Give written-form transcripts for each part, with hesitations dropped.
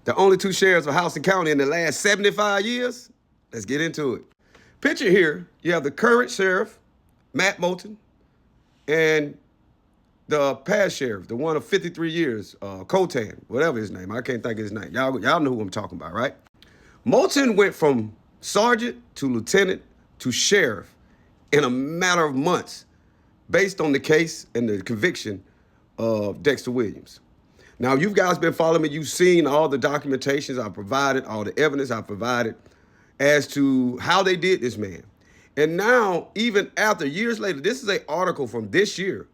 The only two sheriffs of Houston County in the last 75 years? Let's get into it. Picture here, you have the current sheriff, Matt Moulton, and the past sheriff, the one of 53 years, Cotan, whatever his name. I can't think of his name. Y'all know who I'm talking about, right? Moulton went from sergeant to lieutenant to sheriff in a matter of months based on the case and the conviction of Dexter Williams. Now, you guys been following me. You've seen all the documentations I provided, all the evidence I provided as to how they did this man. And now, even after years later, this is an article from this year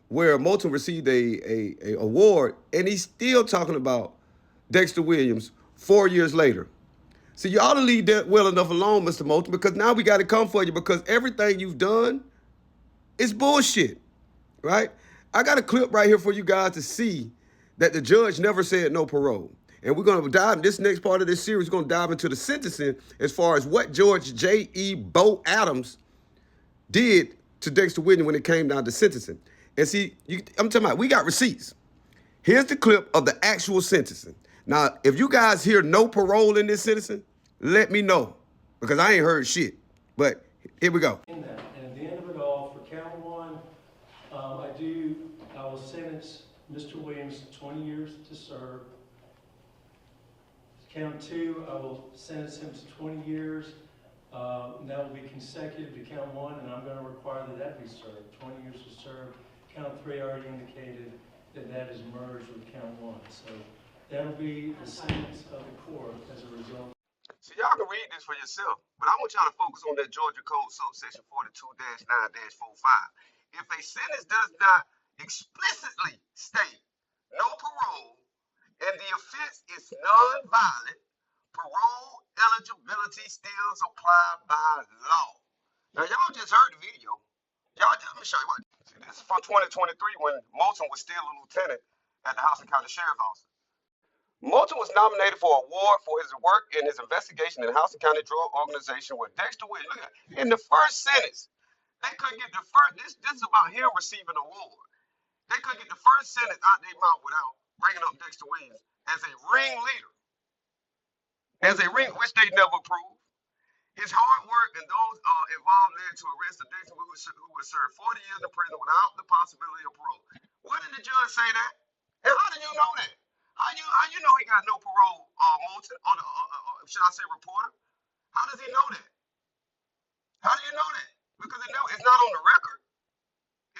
where Moulton received a award, and he's still talking about Dexter Williams 4 years later. So you ought to leave that well enough alone, Mr. Moulton, because now we got to come for you because everything you've done is bullshit, right? I got a clip right here for you guys to see that the judge never said no parole. And we're going to dive in this next part of this series. We're going to dive into the sentencing as far as what George J.E. Bo Adams did to Dexter Williams when it came down to sentencing. And see, I'm talking about, we got receipts. Here's the clip of the actual sentencing. Now, if you guys hear no parole in this sentencing, let me know, because I ain't heard shit. But here we go. And at the end of it all, for count one, I will sentence Mr. Williams to 20 years to serve. Count two, I will sentence him to 20 years. That will be consecutive to count one, and I'm going to require that be served. 20 years to serve. Count three, I already indicated that is merged with count one. So that'll be the sentence of the court as a result. So y'all can read this for yourself, but I want y'all to focus on that Georgia Code subsection 42-9-45. If a sentence does not explicitly state no parole and the offense is non-violent, parole eligibility still applied by law. Now y'all just heard the video. Let me show you what. See, this is from 2023 when Moulton was still a lieutenant at the Houston County Sheriff's Office. Moulton was nominated for an award for his work in his investigation in the Houston County Drug Organization with Dexter Williams. Look at it. In the first sentence, they couldn't get the first. This is about him receiving an award. They couldn't get the first sentence out their mouth without bringing up Dexter Williams as a ringleader, which they never proved. His hard work and those involved led to arrest of Dexter, who would serve 40 years in prison without the possibility of parole. Why did the judge say that? And how did you know that? How you know he got no parole, Moulton, or should I say reporter? How does he know that? How do you know that? Because it's not on the record.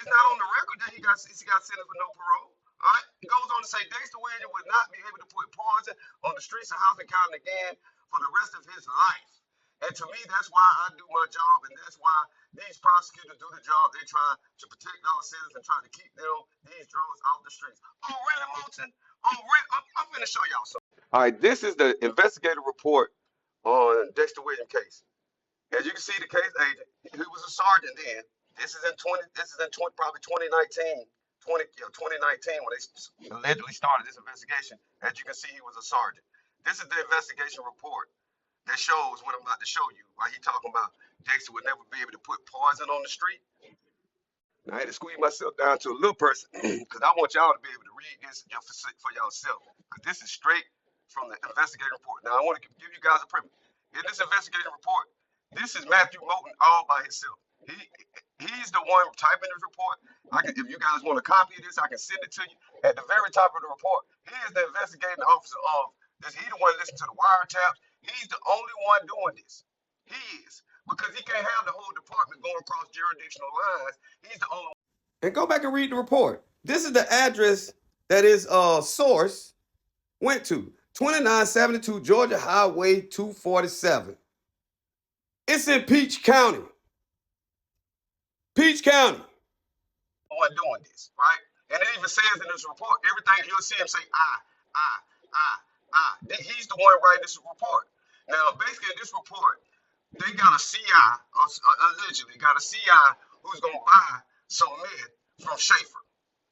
It's not on the record that he got sentenced with no parole. All right. He goes on to say Dexter Williams would not be able to put poison on the streets of Houston County again for the rest of his life. And to me, that's why I do my job, and that's why these prosecutors do the job. They try to protect our citizens and try to keep these drugs off the streets. Oh, really, Moulton? Oh, really? I'm going to show y'all something. All right, this is the investigative report on Dexter Williams' case. As you can see, the case agent, he was a sergeant then. This is in probably 2019 when they allegedly started this investigation. As you can see, he was a sergeant. This is the investigation report that shows what I'm about to show you. Why he talking about Dexter would never be able to put poison on the street. Now, I had to squeeze myself down to a little person because I want y'all to be able to read this for yourself. Because this is straight from the investigative report. Now, I want to give you guys a privilege. In this investigative report, this is Matthew Moulton all by himself. He's the one typing this report. If you guys want a copy of this, I can send it to you. At the very top of the report, he is the investigating officer of this. He's the one listening to the wiretaps. He's the only one doing this. He is. Because he can't have the whole department going across jurisdictional lines. He's the only one. And go back and read the report. This is the address that his source went to. 2972 Georgia Highway 247. It's in Peach County. Peach County. One doing this, right? And it even says in this report, everything you'll see him say, he's the one writing this report. Now, basically, in this report, they got a CI, allegedly got a CI who's going to buy some meth from Schaefer.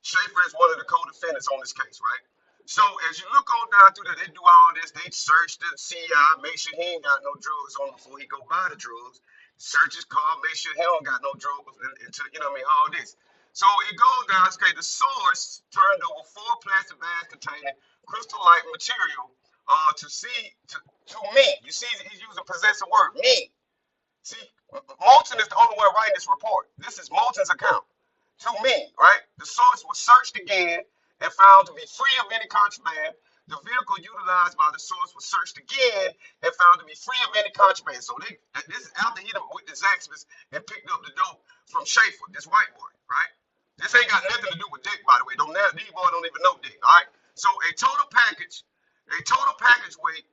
Schaefer is one of the co-defendants on this case, right? So as you look on down through there, they do all this. They search the CI, make sure he ain't got no drugs on him before he go buy the drugs. Search his car, make sure he don't got no drugs until, all this. So it goes down, okay, the source turned over 4 plastic bags containing crystal-like material to me. You see, he's using possessive word, me. See, Moulton is the only one writing this report. This is Moulton's account. To me, right? The source was searched again and found to be free of any contraband. The vehicle utilized by the source was searched again and found to be free of any contraband. So this is after he done with the Zaxby's and picked up the dope from Schaefer, this white boy, right? This ain't got nothing to do with Dick, by the way. These boys don't even know Dick, all right? So a total package weight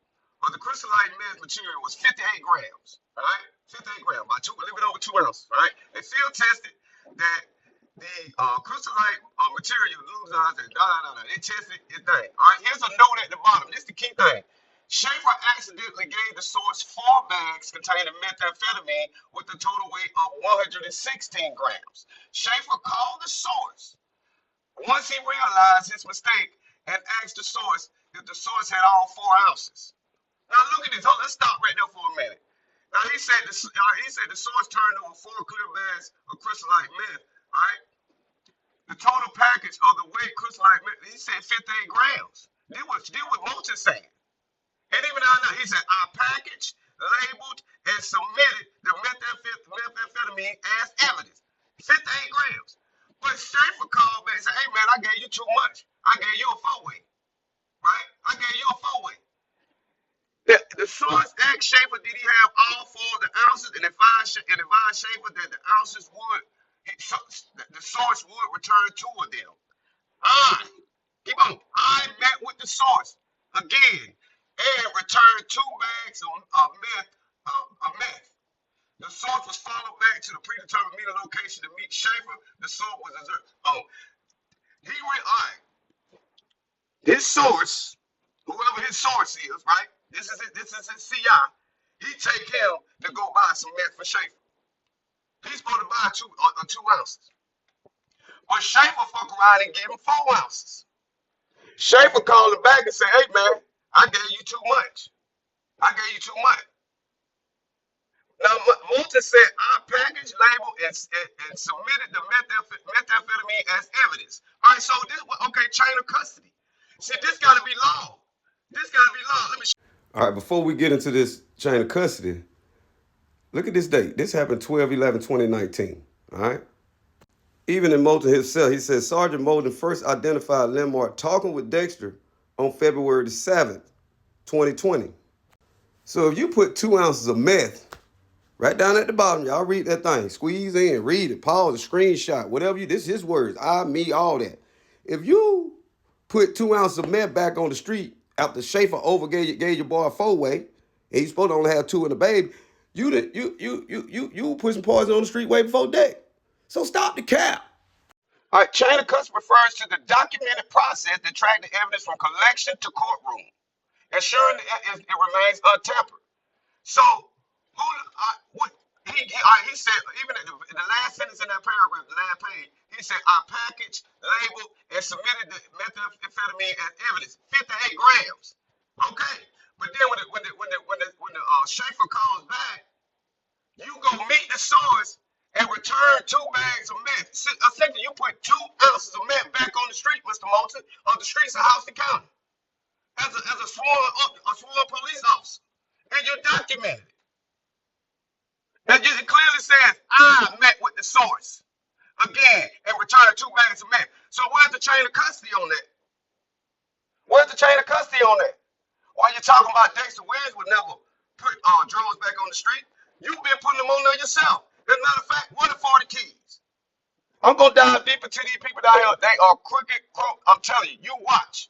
of the crystallite meth material was 58 grams, all right? 58 grams, by a little bit over 2 ounces, all right? They field tested that the crystallite material utilized and they tested his thing. All right, here's a note at the bottom. This is the key thing. Schaefer accidentally gave the source 4 bags containing methamphetamine with a total weight of 116 grams. Schaefer called the source once he realized his mistake and asked the source if the source had all 4 ounces. Now look at this. Let's stop right there for a minute. Now he said the source turned over 4 clear bags of crystallite meth. All right. The total package of the weight crystallite meth, he said 58 grams. This was Moulton saying. And even now, he said, I packaged, labeled, and submitted the methamphetamine as evidence. 58 grams. But Schaefer called back and said, hey man, I gave you too much. I gave you a 4-weight. Right? I gave you a 4-weight. The source asked Schaefer, did he have all 4 of the ounces, and advised Schaefer that the ounces would, the source would return 2 of them. I met with the source again and returned 2 bags of meth. The source was followed back to the predetermined meeting location to meet Schaefer. The source was observed. This source, whoever his source is, right? This is his CI. He take him to go buy some meth for Schaefer. He's supposed to buy 2 ounces. But Schaefer fuck around and give him 4 ounces. Schaefer called him back and said, hey man, I gave you too much. Now Moulton said, I packaged, labeled, and submitted the methamphetamine as evidence. All right, so this, okay, chain of custody. See, this got to be law. Let me. All right, before we get into this chain of custody, look at this date. This happened 12/11/2019. All right. Even in Moulton himself, he says Sergeant Moulton first identified Landmark talking with Dexter on February the 7th, 2020. So if you put 2 ounces of meth right down at the bottom, y'all read that thing, squeeze in, read it, pause, screenshot, whatever this is his words, I, me, all that. If you put 2 ounces of meth back on the street after Schaefer gave your boy a 4-way, and he's supposed to only have 2 in the baby, you put some poison on the street way before day. So stop the cap. All right, chain of custody refers to the documented process that tracked the evidence from collection to courtroom, ensuring that it remains untampered. So, he said, even in the last sentence in that paragraph, the last page, he said, I packaged, labeled, and submitted the methamphetamine as evidence, 58 grams. Okay, but then when the Schaefer calls back, you go meet the source and return 2 bags of meth. Essentially, you put 2 ounces of meth back on the street, Mr. Moulton, on the streets of Houston County, as a sworn police officer, and you documented it. And it clearly says, I met with the source again and returned 2 bags of meth. So where's the chain of custody on that? Why you talking about Dexter Williams would never put drones back on the street? You've been putting them on there yourself. As a matter of fact, what are 40 keys? I'm going to dive deeper to these people down here. They are crooked. I'm telling you, you watch.